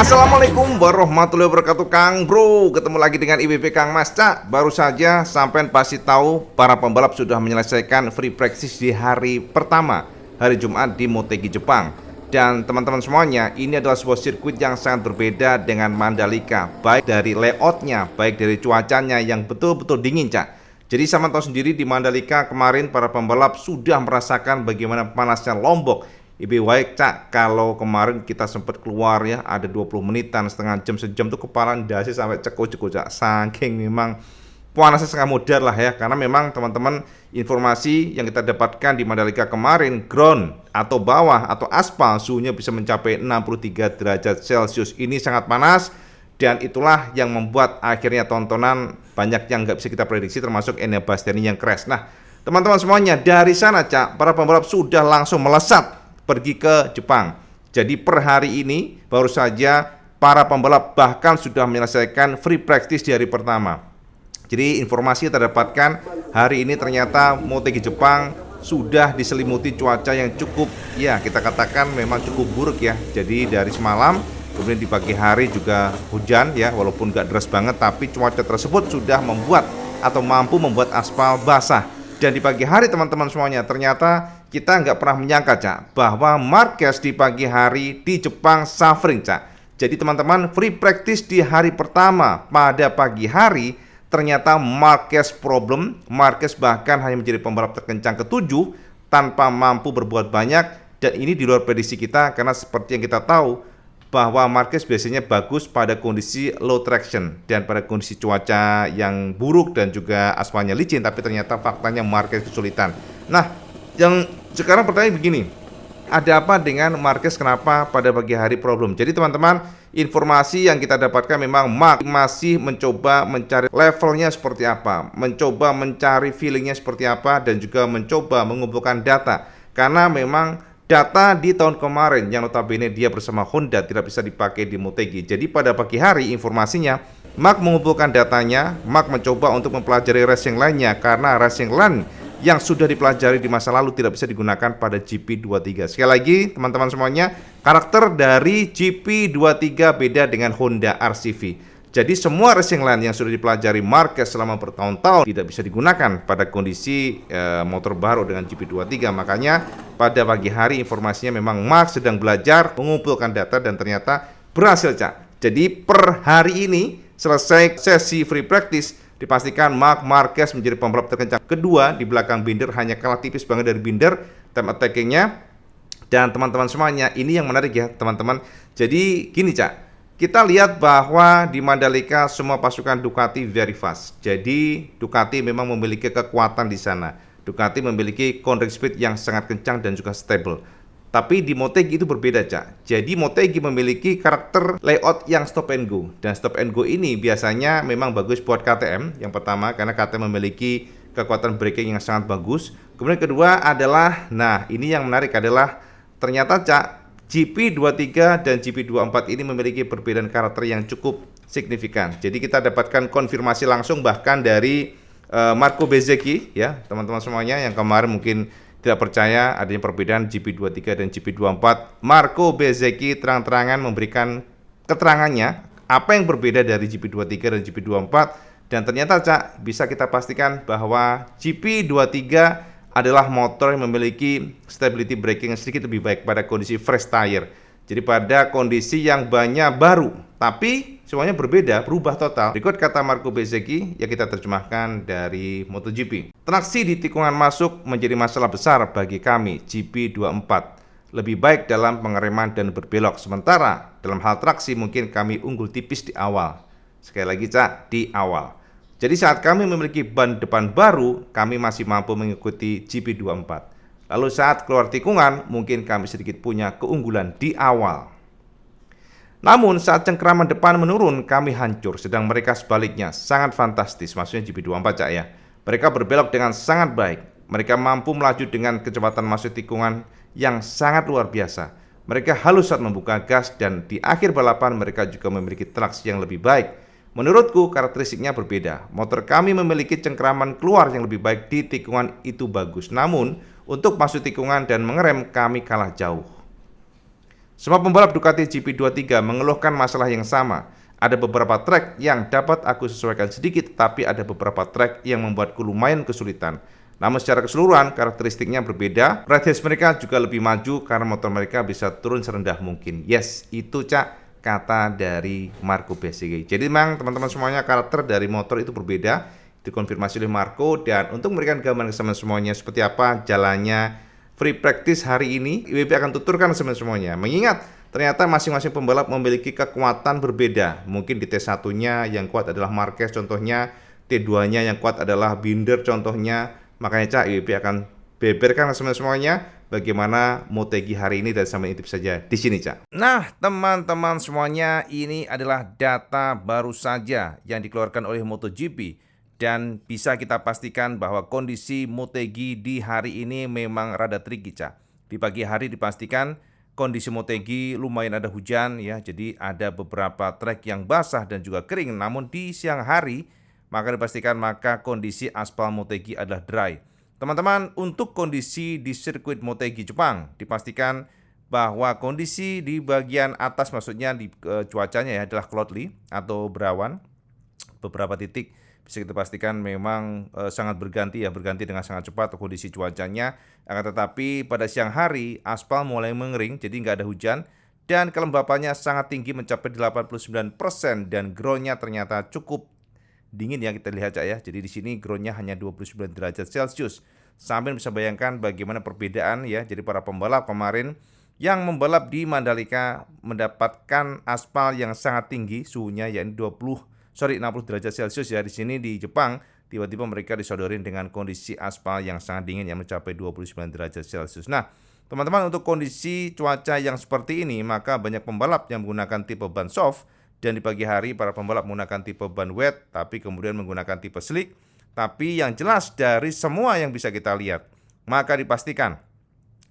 Assalamualaikum warahmatullahi wabarakatuh Kang Bro. Ketemu lagi dengan IWP Kang Mas Cak. Baru saja sampean pasti tahu para pembalap sudah menyelesaikan free practice di hari pertama, hari Jumat di Motegi Jepang. Dan teman-teman semuanya, ini adalah sebuah sirkuit yang sangat berbeda dengan Mandalika, baik dari layoutnya, baik dari cuacanya yang betul-betul dingin Cak. Jadi sama tahu sendiri di Mandalika kemarin para pembalap sudah merasakan bagaimana panasnya Lombok. Lebih baik Cak, kalau kemarin kita sempat keluar ya, ada 20 menitan, setengah jam, sejam tuh kepala dasi sampai ceko-ceko Cak. Saking memang panasnya setengah modar lah ya. Karena memang teman-teman, informasi yang kita dapatkan di Mandalika kemarin, ground atau bawah atau aspal suhunya bisa mencapai 63 derajat Celcius. Ini sangat panas. Dan itulah yang membuat akhirnya tontonan banyak yang nggak bisa kita prediksi, termasuk Enea Bastianini yang crash. Nah teman-teman semuanya, dari sana Cak, para pembalap sudah langsung melesat pergi ke Jepang. Jadi per hari ini baru saja para pembalap bahkan sudah menyelesaikan free practice di hari pertama. Jadi informasi yang kita dapatkan hari ini ternyata Motegi Jepang sudah diselimuti cuaca yang cukup, ya kita katakan memang cukup buruk ya. Jadi dari semalam, kemudian di pagi hari juga hujan ya, walaupun gak deras banget, tapi cuaca tersebut sudah membuat atau mampu membuat aspal basah. Dan di pagi hari teman-teman semuanya, ternyata kita nggak pernah menyangka Cak, bahwa Marquez di pagi hari di Jepang suffering Cak. Jadi teman-teman, free practice di hari pertama pada pagi hari ternyata Marquez problem. Marquez bahkan hanya menjadi pembalap terkencang ke-7 tanpa mampu berbuat banyak. Dan ini di luar prediksi kita, karena seperti yang kita tahu bahwa Marquez biasanya bagus pada kondisi low traction dan pada kondisi cuaca yang buruk dan juga aspalnya licin, tapi ternyata faktanya Marquez kesulitan. Nah, yang sekarang pertanyaan begini, ada apa dengan Marquez, kenapa pada pagi hari problem? Jadi teman-teman, informasi yang kita dapatkan memang Marquez masih mencoba mencari levelnya seperti apa, mencoba mencari feelingnya seperti apa, dan juga mencoba mengumpulkan data. Karena memang data di tahun kemarin yang notabene dia bersama Honda tidak bisa dipakai di Motegi. Jadi pada pagi hari informasinya, Mark mengumpulkan datanya, Mark mencoba untuk mempelajari racing lainnya, karena racing line yang sudah dipelajari di masa lalu tidak bisa digunakan pada GP23. Sekali lagi teman-teman semuanya, karakter dari GP23 beda dengan Honda RCV. Jadi semua racing line yang sudah dipelajari Marquez selama bertahun-tahun tidak bisa digunakan pada kondisi motor baru dengan GP23. Makanya pada pagi hari informasinya memang Mark sedang belajar mengumpulkan data dan ternyata berhasil Cak. Jadi per hari ini selesai sesi free practice, dipastikan Marc Marquez menjadi pembalap terkencang kedua di belakang Binder, hanya kalah tipis banget dari Binder time attackingnya. Dan teman-teman semuanya, ini yang menarik ya teman-teman. Jadi gini Cak, kita lihat bahwa di Mandalika semua pasukan Ducati very fast. Jadi Ducati memang memiliki kekuatan di sana. Ducati memiliki contact speed yang sangat kencang dan juga stable. Tapi di Motegi itu berbeda Cak. Jadi Motegi memiliki karakter layout yang stop and go. Dan stop and go ini biasanya memang bagus buat KTM. Yang pertama karena KTM memiliki kekuatan braking yang sangat bagus. Kemudian kedua adalah, nah ini yang menarik adalah ternyata Cak, GP23 dan GP24 ini memiliki perbedaan karakter yang cukup signifikan. Jadi kita dapatkan konfirmasi langsung bahkan dari Marco Bezzecchi ya teman-teman semuanya, yang kemarin mungkin tidak percaya adanya perbedaan GP23 dan GP24. Marco Bezzecchi terang-terangan memberikan keterangannya apa yang berbeda dari GP23 dan GP24, dan ternyata Cak, bisa kita pastikan bahwa GP23 adalah motor yang memiliki stability braking yang sedikit lebih baik pada kondisi fresh tire. Jadi pada kondisi yang banyak baru, tapi semuanya berbeda, berubah total. Berikut kata Marco Bezzecchi yang kita terjemahkan dari MotoGP. Traksi di tikungan masuk menjadi masalah besar bagi kami GP24. Lebih baik dalam pengereman dan berbelok. Sementara dalam hal traksi mungkin kami unggul tipis di awal. Sekali lagi Cak, di awal. Jadi saat kami memiliki ban depan baru, kami masih mampu mengikuti GP24. Lalu saat keluar tikungan, mungkin kami sedikit punya keunggulan di awal. Namun saat cengkeraman depan menurun, kami hancur. Sedang mereka sebaliknya, sangat fantastis. Maksudnya GP24 Cak ya. Mereka berbelok dengan sangat baik. Mereka mampu melaju dengan kecepatan masuk tikungan yang sangat luar biasa. Mereka halus saat membuka gas, dan di akhir balapan mereka juga memiliki traksi yang lebih baik. Menurutku karakteristiknya berbeda. Motor kami memiliki cengkeraman keluar yang lebih baik di tikungan itu bagus. Namun untuk masuk tikungan dan mengerem kami kalah jauh. Semua pembalap Ducati GP23 mengeluhkan masalah yang sama. Ada beberapa trek yang dapat aku sesuaikan sedikit, tapi ada beberapa trek yang membuatku lumayan kesulitan. Namun secara keseluruhan karakteristiknya berbeda. Radius mereka juga lebih maju karena motor mereka bisa turun serendah mungkin. Yes, itu Cak kata dari Marco Bezzecchi. Jadi memang teman-teman semuanya karakter dari motor itu berbeda. Dikonfirmasi oleh Marco, dan untuk memberikan gambaran ke semuanya seperti apa jalannya free practice hari ini, IWP akan tuturkan semuanya. Mengingat ternyata masing-masing pembalap memiliki kekuatan berbeda. Mungkin di T1-nya yang kuat adalah Marquez contohnya, T2-nya yang kuat adalah Binder contohnya. Makanya Cak, IWP akan beberkan semuanya bagaimana Motegi hari ini, dan sampai intip saja di sini Cak. Nah teman-teman semuanya, ini adalah data baru saja yang dikeluarkan oleh MotoGP, dan bisa kita pastikan bahwa kondisi Motegi di hari ini memang rada tricky Cak. Di pagi hari dipastikan kondisi Motegi lumayan ada hujan ya, jadi ada beberapa trek yang basah dan juga kering. Namun di siang hari maka dipastikan kondisi aspal Motegi adalah dry. Teman-teman, untuk kondisi di sirkuit Motegi Jepang dipastikan bahwa kondisi di bagian atas, maksudnya di cuacanya ya, adalah cloudy atau berawan. Beberapa titik bisa kita pastikan memang sangat berganti dengan sangat cepat kondisi cuacanya. Akan tetapi pada siang hari aspal mulai mengering, jadi nggak ada hujan, dan kelembapannya sangat tinggi mencapai 89%, dan groundnya ternyata cukup dingin ya, kita lihat Cak ya. Jadi di sini groundnya hanya 29 derajat Celcius. Sambil bisa bayangkan bagaimana perbedaan ya. Jadi para pembalap kemarin yang membalap di Mandalika mendapatkan aspal yang sangat tinggi suhunya, yakni 60 derajat Celcius ya. Di sini di Jepang tiba-tiba mereka disodorin dengan kondisi aspal yang sangat dingin yang mencapai 29 derajat Celcius. Nah, teman-teman, untuk kondisi cuaca yang seperti ini maka banyak pembalap yang menggunakan tipe ban soft, dan di pagi hari para pembalap menggunakan tipe ban wet, tapi kemudian menggunakan tipe slick. Tapi yang jelas dari semua yang bisa kita lihat, maka dipastikan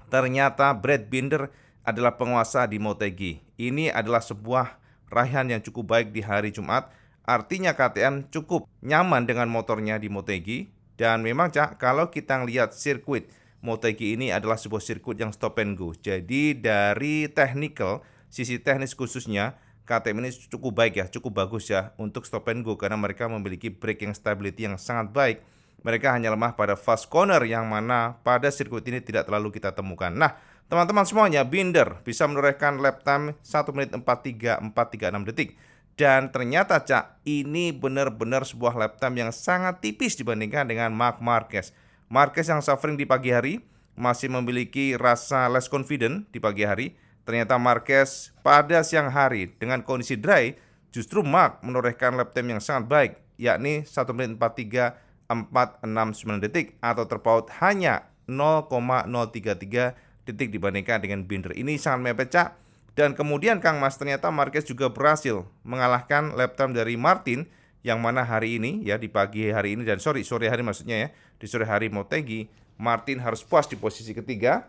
ternyata Brad Binder adalah penguasa di Motegi. Ini adalah sebuah raihan yang cukup baik di hari Jumat. Artinya KTM cukup nyaman dengan motornya di Motegi. Dan memang Cak, kalau kita lihat sirkuit Motegi ini adalah sebuah sirkuit yang stop and go. Jadi dari technical, sisi teknis khususnya, KTM ini cukup baik ya, cukup bagus ya untuk stop and go, karena mereka memiliki braking stability yang sangat baik. Mereka hanya lemah pada fast corner yang mana pada sirkuit ini tidak terlalu kita temukan. Nah, teman-teman semuanya, Binder bisa menorehkan lap time 1 menit 4.3436 detik. Dan ternyata Cak, ini benar-benar sebuah lap time yang sangat tipis dibandingkan dengan Marc Marquez. Marquez yang suffering di pagi hari masih memiliki rasa less confident di pagi hari. Ternyata Marquez pada siang hari dengan kondisi dry, justru Marc menorehkan lap time yang sangat baik, yakni 1 menit 43.469 detik atau terpaut hanya 0,033 detik dibandingkan dengan Binder. Ini sangat mepet Cak. Dan kemudian Kang Mas, ternyata Marquez juga berhasil mengalahkan lap time dari Martin, yang mana hari ini ya, di pagi hari ini, dan sore hari maksudnya ya, di sore hari Motegi, Martin harus puas di posisi ketiga.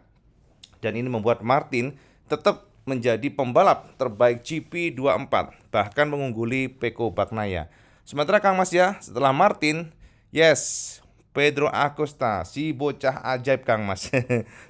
Dan ini membuat Martin tetap menjadi pembalap terbaik GP24, bahkan mengungguli Pecco Bagnaia. Sementara Kang Mas ya, setelah Martin, yes, Pedro Acosta, si bocah ajaib Kang Mas.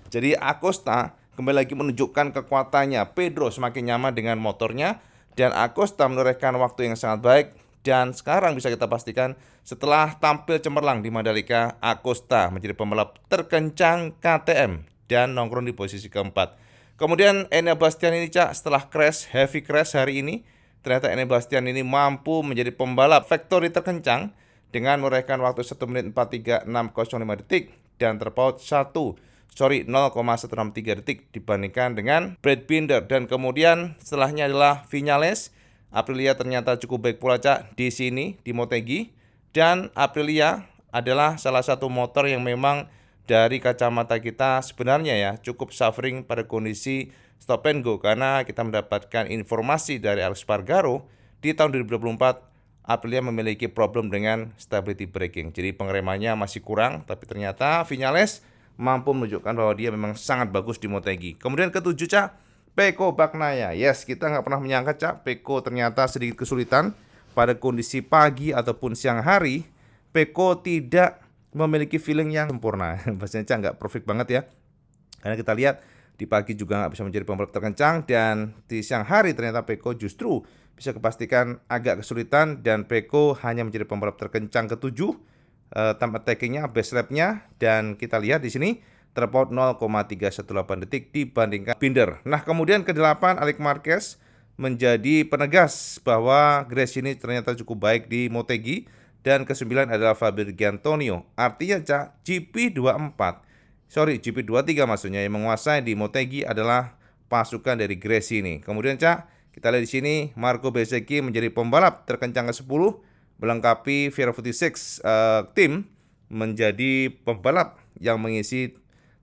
Jadi Acosta kembali lagi menunjukkan kekuatannya. Pedro semakin nyaman dengan motornya, dan Acosta menorehkan waktu yang sangat baik. Dan sekarang bisa kita pastikan setelah tampil cemerlang di Mandalika, Acosta menjadi pembalap terkencang KTM dan nongkrong di posisi keempat. Kemudian Enea Bastian ini Cak, setelah heavy crash hari ini, ternyata Enea Bastian ini mampu menjadi pembalap factory terkencang dengan menorehkan waktu 1 menit 4.3605 detik dan terpaut 0,163 detik dibandingkan dengan Brad Binder. Dan kemudian setelahnya adalah Viñales. Aprilia ternyata cukup baik pula Cak di sini di Motegi, dan Aprilia adalah salah satu motor yang memang dari kacamata kita sebenarnya ya cukup suffering pada kondisi stop and go, karena kita mendapatkan informasi dari Alex Spargaro di tahun 2024 Aprilia memiliki problem dengan stability braking. Jadi pengeremannya masih kurang, tapi ternyata Viñales mampu menunjukkan bahwa dia memang sangat bagus di Motegi. Kemudian ketujuh Cak, Pecco Bagnaia. Yes, kita nggak pernah menyangka Cak, Pecco ternyata sedikit kesulitan pada kondisi pagi ataupun siang hari. Pecco tidak memiliki feeling yang sempurna. Bahasanya Cak, nggak perfect banget ya. Karena kita lihat Di pagi juga nggak bisa menjadi pembalap terkencang, dan di siang hari ternyata Pecco justru bisa kepastikan agak kesulitan, dan Pecco hanya menjadi pembalap terkencang ketujuh time attack-nya, best lap-nya, dan kita lihat di sini terpaut 0,318 detik dibandingkan Binder. Nah, kemudian ke-8 Alex Marquez menjadi penegas bahwa Grace ini ternyata cukup baik di Motegi, dan ke-9 adalah Fabio Giantonio. Artinya GP23 maksudnya yang menguasai di Motegi adalah pasukan dari Grace ini. Kemudian kita lihat di sini Marco Bezzecchi menjadi pembalap terkencang ke-10, melengkapi Vira 46 tim menjadi pembalap yang mengisi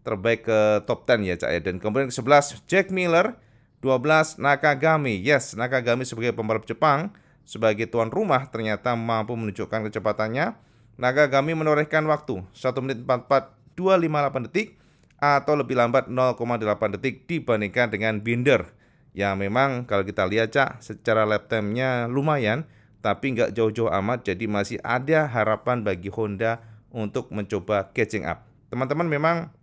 terbaik ke top 10 ya Cak ya. Dan kemudian ke-11 Jack Miller, 12 Nakagami. Yes, Nakagami sebagai pembalap Jepang, sebagai tuan rumah ternyata mampu menunjukkan kecepatannya. Nakagami menorehkan waktu 1 menit 44,258 detik atau lebih lambat 0,8 detik dibandingkan dengan Binder. Ya memang kalau kita lihat Cak, secara lap time-nya lumayan, tapi nggak jauh-jauh amat, jadi masih ada harapan bagi Honda untuk mencoba catching up. Teman-teman, memang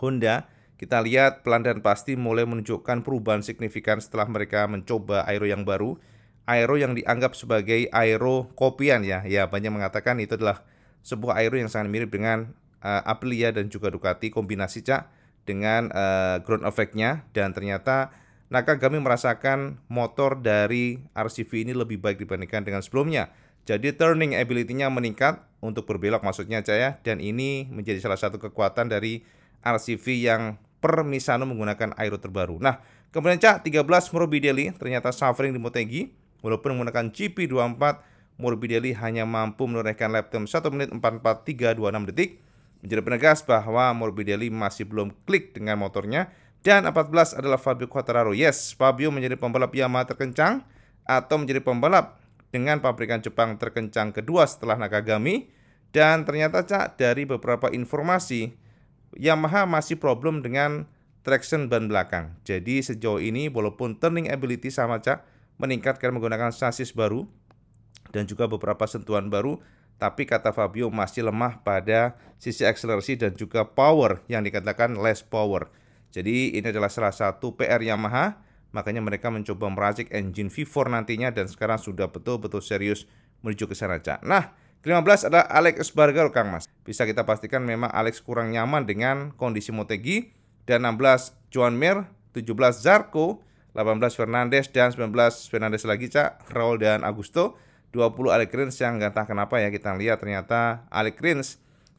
Honda kita lihat pelan dan pasti mulai menunjukkan perubahan signifikan setelah mereka mencoba aero yang baru. Aero yang dianggap sebagai aero kopian ya. Ya, banyak mengatakan itu adalah sebuah aero yang sangat mirip dengan Aprilia dan juga Ducati, kombinasi Cak dengan ground effect-nya, dan ternyata Nakagami merasakan motor dari RCV ini lebih baik dibandingkan dengan sebelumnya. Jadi turning ability-nya meningkat untuk berbelok maksudnya Cak ya, dan ini menjadi salah satu kekuatan dari RCV yang per Misano menggunakan aero terbaru. Nah, kemudian Cak, 13 Morbidelli ternyata suffering di Motegi. Walaupun menggunakan GP24, Morbidelli hanya mampu menorehkan lap time 1 menit 44,326 detik. Menjadi penegas bahwa Morbidelli masih belum klik dengan motornya. Dan 14 adalah Fabio Quartararo. Yes, Fabio menjadi pembalap Yamaha terkencang atau menjadi pembalap dengan pabrikan Jepang terkencang kedua setelah Nakagami. Dan ternyata Cak, dari beberapa informasi, Yamaha masih problem dengan traction ban belakang. Jadi sejauh ini walaupun turning ability sama Cak meningkat karena menggunakan sasis baru dan juga beberapa sentuhan baru, tapi kata Fabio masih lemah pada sisi akselerasi dan juga power yang dikatakan less power. Jadi ini adalah salah satu PR Yamaha, makanya mereka mencoba meracik engine V4 nantinya, dan sekarang sudah betul-betul serius menuju ke sana Cak. Nah, ke-15 adalah Alex Espargaro Kang Mas. Bisa kita pastikan memang Alex kurang nyaman dengan kondisi Motegi. Dan 16 Joan Mir, 17 Zarco, 18 Fernandes, dan 19 Fernandes lagi Cak, Raul dan Augusto. 20 Alex Rins yang nggak tahu kenapa ya, kita lihat ternyata Alex Rins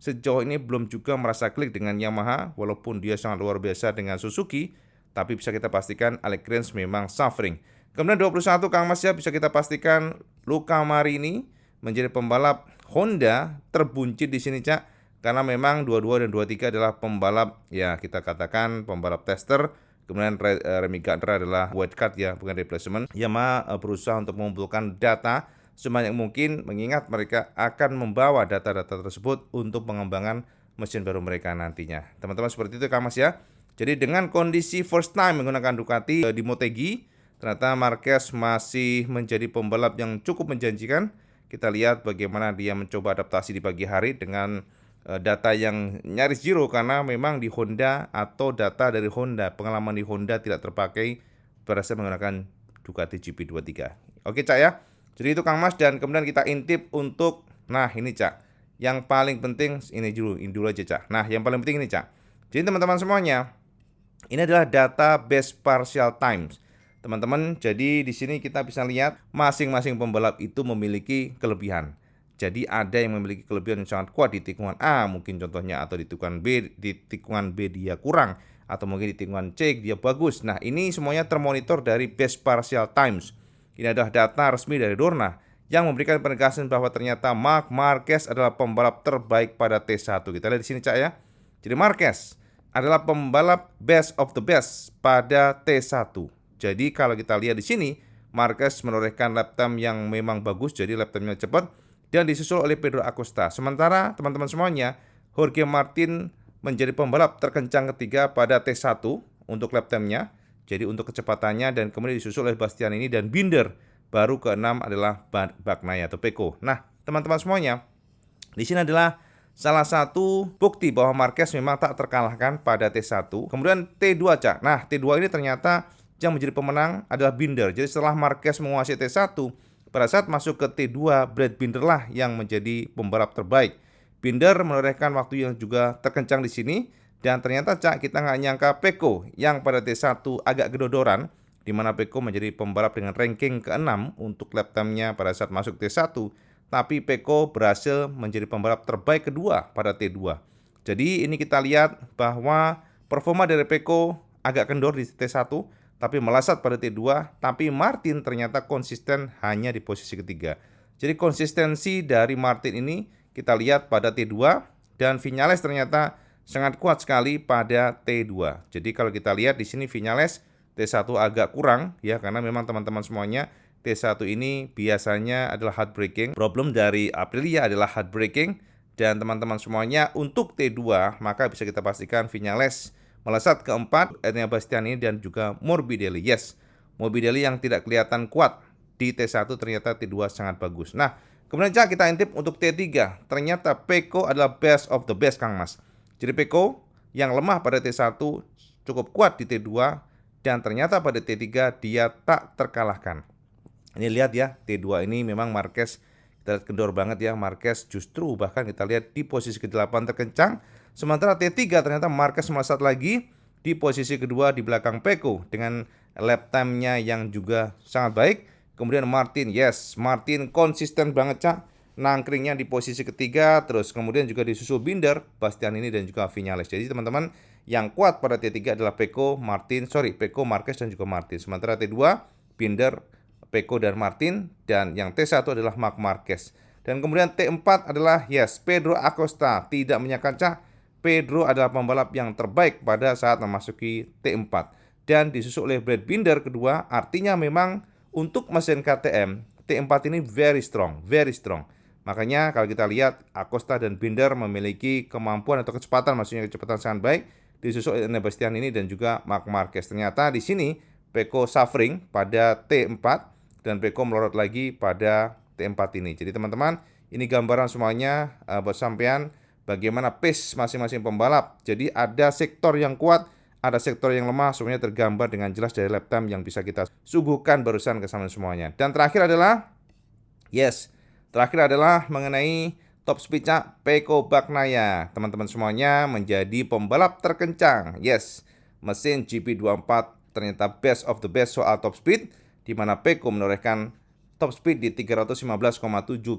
sejauh ini belum juga merasa klik dengan Yamaha, walaupun dia sangat luar biasa dengan Suzuki, tapi bisa kita pastikan Alex Rins memang suffering. Kemudian 21 Kang Mas ya, bisa kita pastikan Luca Marini menjadi pembalap Honda terbuncit di sini Cak, karena memang 22 dan 23 adalah pembalap ya kita katakan pembalap tester. Kemudian Remy Gardner adalah wildcard ya, bukan replacement. Yamaha berusaha untuk mengumpulkan data sebanyak mungkin, mengingat mereka akan membawa data-data tersebut untuk pengembangan mesin baru mereka nantinya. Teman-teman, seperti itu Kang Mas ya. Jadi dengan kondisi first time menggunakan Ducati di Motegi, ternyata Marquez masih menjadi pembalap yang cukup menjanjikan. Kita lihat bagaimana dia mencoba adaptasi di pagi hari dengan data yang nyaris zero, karena memang di Honda atau data dari Honda, pengalaman di Honda tidak terpakai pada saat menggunakan Ducati GP23. Oke Cak ya. Jadi itu Kang Mas, dan kemudian kita intip untuk, nah ini Cak, yang paling penting ini dulu aja Cak. Nah yang paling penting ini Cak. Jadi teman-teman semuanya, ini adalah data best partial times. Teman-teman, jadi di sini kita bisa lihat masing-masing pembalap itu memiliki kelebihan. Jadi ada yang memiliki kelebihan yang sangat kuat di tikungan A mungkin contohnya, atau di tikungan B, dia kurang, atau mungkin di tikungan C dia bagus. Nah ini semuanya termonitor dari best partial times. Ini adalah data resmi dari Dorna yang memberikan penegasan bahwa ternyata Marc Marquez adalah pembalap terbaik pada T1. Kita lihat di sini Cak ya. Jadi Marquez adalah pembalap best of the best pada T1. Jadi kalau kita lihat di sini, Marquez menorehkan lap time yang memang bagus, jadi lap time-nya cepat, dan disusul oleh Pedro Acosta. Sementara teman-teman semuanya, Jorge Martin menjadi pembalap terkencang ketiga pada T1 untuk lap time-nya, jadi untuk kecepatannya, dan kemudian disusul oleh Bastianini dan Binder. Baru ke-6 adalah Bagnaia atau Pecco. Nah, teman-teman semuanya, di sini adalah salah satu bukti bahwa Marquez memang tak terkalahkan pada T1. Kemudian T2, Cak. Nah, T2 ini ternyata yang menjadi pemenang adalah Binder. Jadi setelah Marquez menguasai T1, pada saat masuk ke T2, Brad Binder lah yang menjadi pembalap terbaik. Binder menorehkan waktu yang juga terkencang di sini. Dan ternyata, Cak, kita nggak nyangka Pecco yang pada T1 agak gedodoran, di mana Pecco menjadi pembalap dengan ranking ke-6 untuk lap time-nya pada saat masuk T1. Tapi Pecco berhasil menjadi pembalap terbaik kedua pada T2. Jadi ini kita lihat bahwa performa dari Pecco agak kendor di T1, tapi melesat pada T2. Tapi Martin ternyata konsisten hanya di posisi ketiga. Jadi konsistensi dari Martin ini kita lihat pada T2, dan Viñales ternyata sangat kuat sekali pada T2. Jadi kalau kita lihat di sini Viñales T1 agak kurang ya, karena memang teman-teman semuanya T1 ini biasanya adalah hard braking. Problem dari Aprilia adalah hard braking, dan teman-teman semuanya untuk T2 maka bisa kita pastikan Viñales melesat keempat, Enea Bastianini dan juga Morbidelli. Yes, Morbidelli yang tidak kelihatan kuat di T1 ternyata T2 sangat bagus. Nah, kemudian kita intip untuk T3. Ternyata Pecco adalah best of the best, Kang Mas. Jadi Pecco yang lemah pada T1 cukup kuat di T2, dan ternyata pada T3 dia tak terkalahkan. Ini lihat ya, T2 ini memang Marquez kita lihat kendor banget ya. Marquez justru bahkan kita lihat di posisi ke-8 terkencang. Sementara T3 ternyata Marquez melesat lagi di posisi kedua di belakang Pecco dengan lap time-nya yang juga sangat baik. Kemudian Martin, yes, Martin konsisten banget, Cak. Nangkringnya di posisi ketiga, terus kemudian juga disusul Binder, Bastianini dan juga Viñales. Jadi teman-teman, yang kuat pada T3 adalah Pecco, Marquez dan juga Martin. Sementara T2, Binder, Pecco dan Martin, dan yang T1 adalah Marc Marquez. Dan kemudian T4 adalah Pedro Acosta. Tidak menyangka, Pedro adalah pembalap yang terbaik pada saat memasuki T4. Dan disusul oleh Brad Binder kedua, artinya memang untuk mesin KTM, T4 ini very strong. Makanya kalau kita lihat Acosta dan Binder memiliki kemampuan atau kecepatan, maksudnya kecepatan sangat baik, disusul oleh Enea Bastianini dan juga Marc Marquez. Ternyata di sini Pecco suffering pada T4 dan Pecco melorot lagi pada T4 ini. Jadi teman-teman, ini gambaran semuanya buat sampean bagaimana pace masing-masing pembalap. Jadi ada sektor yang kuat, ada sektor yang lemah, semuanya tergambar dengan jelas dari lap time yang bisa kita suguhkan barusan ke semuanya. Dan terakhir adalah mengenai top speed, Cak. Pecco Bagnaia, teman-teman semuanya menjadi pembalap terkencang. Yes, mesin GP24 ternyata best of the best soal top speed, di mana Pecco menorehkan top speed di 315,7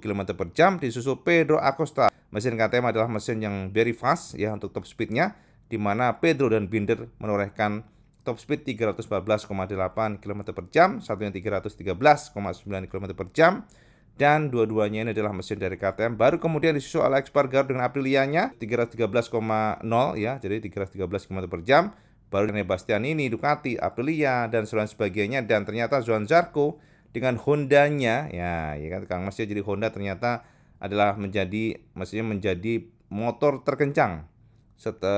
km per jam, disusul Pedro Acosta. Mesin KTM adalah mesin yang very fast ya untuk top speednya, di mana Pedro dan Binder menorehkan top speed 314,8 km per jam, satunya 313,9 km per jam. Dan dua-duanya ini adalah mesin dari KTM. Baru kemudian disusul Alex Espargaro dengan Aprilianya 313,0 ya, jadi 313 km per jam. Baru Enea Bastianini, Ducati, Aprilia dan sebagainya. Dan ternyata Johann Zarco dengan Hondanya, ya kan Kang Mas ya, jadi Honda ternyata adalah menjadi motor terkencang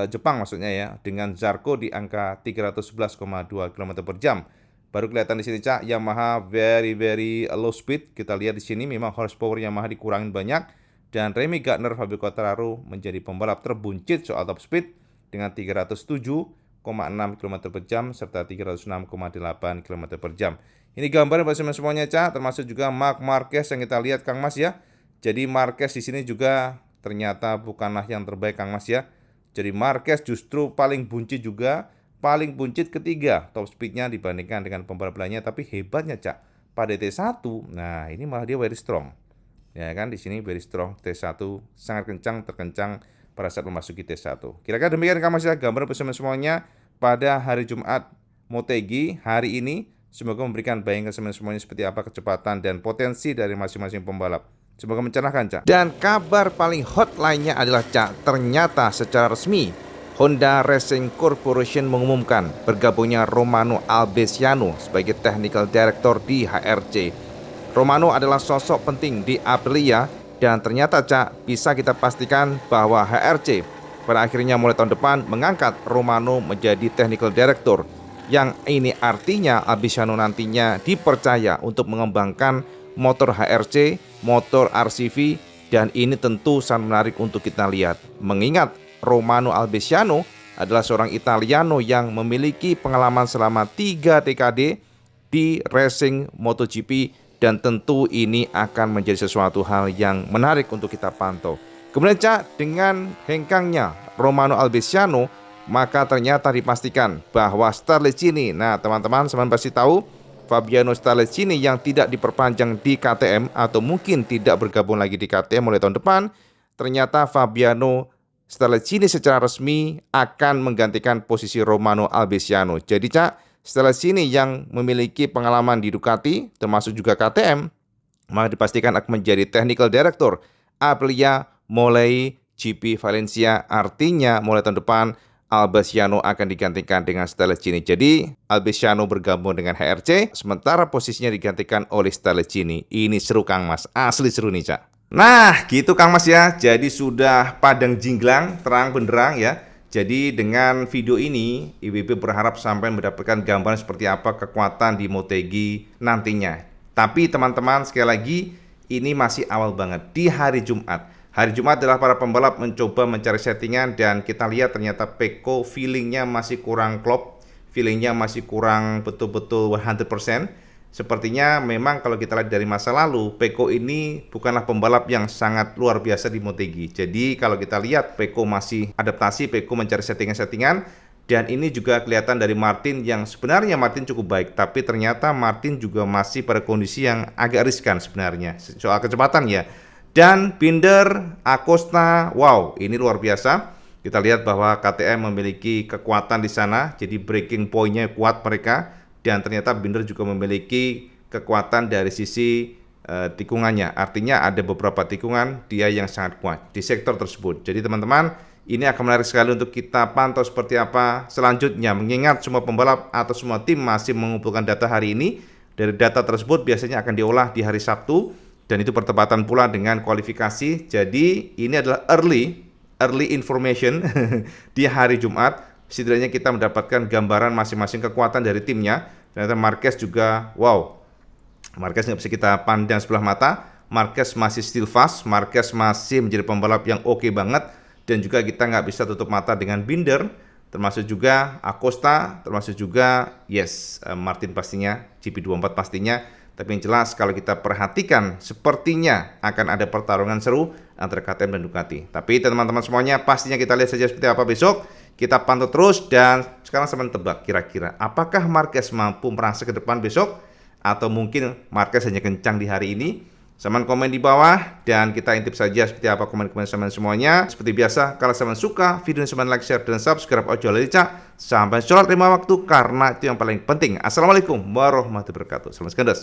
Jepang maksudnya ya, dengan Zarco di angka 311,2 km per jam. Baru kelihatan di sini, Cak, Yamaha very low speed. Kita lihat di sini memang horsepower Yamaha dikurangin banyak, dan Remy Gardner, Fabio Quartararo menjadi pembalap terbuncit soal top speed dengan 307,6 km per jam serta 306,8 km per jam. Ini gambarnya buat semuanya, Cak, termasuk juga Marc Marquez yang kita lihat, Kang Mas ya. Jadi Marquez di sini juga ternyata bukanlah yang terbaik, Kang Mas ya. Jadi Marquez justru paling buncit juga, paling buncit ketiga top speednya dibandingkan dengan pembalap lainnya. Tapi hebatnya, Cak, pada T1, nah ini malah dia very strong. Ya kan, di sini very strong. T1 sangat terkencang pada saat memasuki T1. Kira-kira demikian, Kang Mas ya, gambar bersama semuanya pada hari Jumat Motegi hari ini. Semoga memberikan bayangan semuanya seperti apa kecepatan dan potensi dari masing-masing pembalap. Semoga mencerahkan, Cak. Dan kabar paling hot lainnya adalah, Cak, ternyata secara resmi Honda Racing Corporation mengumumkan bergabungnya Romano Albesiano sebagai Technical Director di HRC. Romano adalah sosok penting di Aprilia, dan ternyata, Cak, bisa kita pastikan bahwa HRC pada akhirnya mulai tahun depan mengangkat Romano menjadi Technical Director. Yang ini artinya Albesiano nantinya dipercaya untuk mengembangkan motor HRC, motor RCV, Dan ini tentu sangat menarik untuk kita lihat. Mengingat Romano Albesiano adalah seorang Italiano yang memiliki pengalaman selama 3 dekade di racing MotoGP, dan tentu ini akan menjadi sesuatu hal yang menarik untuk kita pantau. Kemudian Cak, dengan hengkangnya Romano Albesiano, maka ternyata dipastikan bahwa Staralicini, nah teman-teman pasti tahu Fabiano Staralicini yang tidak diperpanjang di KTM atau mungkin tidak bergabung lagi di KTM mulai tahun depan, ternyata Fabiano Staralicini secara resmi akan menggantikan posisi Romano Albesiano. Jadi Cak, Staralicini yang memiliki pengalaman di Ducati termasuk juga KTM, maka dipastikan akan menjadi Technical Director Aprilia mulai GP Valencia. Artinya mulai tahun depan Albesiano akan digantikan dengan Staralicini. Jadi Albesiano bergabung dengan HRC, sementara posisinya digantikan oleh Staralicini. Ini seru Kang Mas, asli seru nih Cak. Nah gitu Kang Mas ya, jadi sudah padang jinglang, terang benderang ya. Jadi dengan video ini IWB berharap sampai mendapatkan gambaran seperti apa kekuatan di Motegi nantinya. Tapi teman-teman sekali lagi, ini masih awal banget di hari Jumat. Hari Jumat adalah para pembalap mencoba mencari settingan, dan kita lihat ternyata Pecco feelingnya masih kurang klop, feelingnya masih kurang betul-betul 100%. Sepertinya memang kalau kita lihat dari masa lalu, Pecco ini bukanlah pembalap yang sangat luar biasa di Motegi. Jadi kalau kita lihat Pecco masih adaptasi, Pecco mencari settingan-settingan. Dan ini juga kelihatan dari Martin, yang sebenarnya Martin cukup baik, tapi ternyata Martin juga masih pada kondisi yang agak riskan sebenarnya soal kecepatan ya. Dan Binder, Acosta, wow, ini luar biasa. Kita lihat bahwa KTM memiliki kekuatan di sana, jadi breaking point-nya kuat mereka. Dan ternyata Binder juga memiliki kekuatan dari sisi tikungannya. Artinya ada beberapa tikungan dia yang sangat kuat di sektor tersebut. Jadi teman-teman, ini akan menarik sekali untuk kita pantau seperti apa selanjutnya. Mengingat semua pembalap atau semua tim masih mengumpulkan data hari ini. Dari data tersebut biasanya akan diolah di hari Sabtu. Dan itu bertepatan pula dengan kualifikasi. Jadi ini adalah early information di hari Jumat. Setidaknya kita mendapatkan gambaran masing-masing kekuatan dari timnya. Ternyata Marquez juga, wow, Marquez nggak bisa kita pandang sebelah mata. Marquez masih still fast, Marquez masih menjadi pembalap yang oke banget. Dan juga kita nggak bisa tutup mata dengan Binder, termasuk juga Acosta, termasuk juga Martin pastinya, GP24 pastinya. Tapi yang jelas kalau kita perhatikan sepertinya akan ada pertarungan seru antara KTM dan Ducati. Tapi teman-teman semuanya, pastinya kita lihat saja seperti apa besok. Kita pantau terus, dan sekarang sama tebak kira-kira apakah Marquez mampu merangsak ke depan besok, atau mungkin Marquez hanya kencang di hari ini. Saman komen di bawah, dan kita intip saja seperti apa komen-komen saman semuanya. Seperti biasa, kalau saman suka video ini, saman like, share, dan subscribe. Ojo lali Cak, sampai sholat 5 waktu, karena itu yang paling penting. Assalamualaikum warahmatullahi wabarakatuh. Salam sekandas.